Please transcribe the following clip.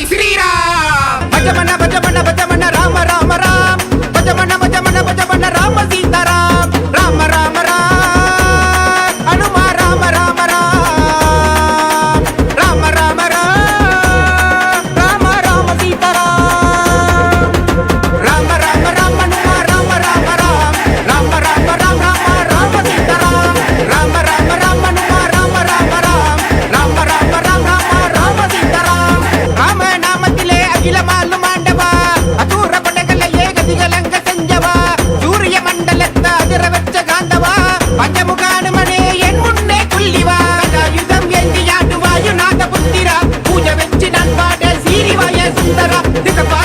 ஸ்ரீராம். பஜமன பஜமன பஜமன ராம ராம ராம். பஜமன பஜமன பஜமன ராம சீதாராம். ராம ராம ராம். அனுமா ராம ராம ராம். ராம ராம ராம். ராம ராம சீதாராம். ராம ராம ராம் அனுமா ராம ராம ராம். ராம ராம ராம் ராம ராம சீதாராம். ராம ராம ராம் அனுமா ராம ராம ராம். ராம ராம ராம் ராம ராம சீதாராம். ராம நாமத்திலே அகிலமாலும் ஆண்டவா. அதூர கொடைகளை ஏகதிகளங்க செஞ்சவா. சூரிய மண்டலத்தை அதிர வச்ச காந்தவா. பஞ்சமுக அனுமனே என் முன்னே துள்ளிவா. யுதம் ஏந்தி ஆடுவாயு நாத புத்திரா. பூஜை வச்சு நான் பாட சீரிவாய சுந்தரா. திசப்பா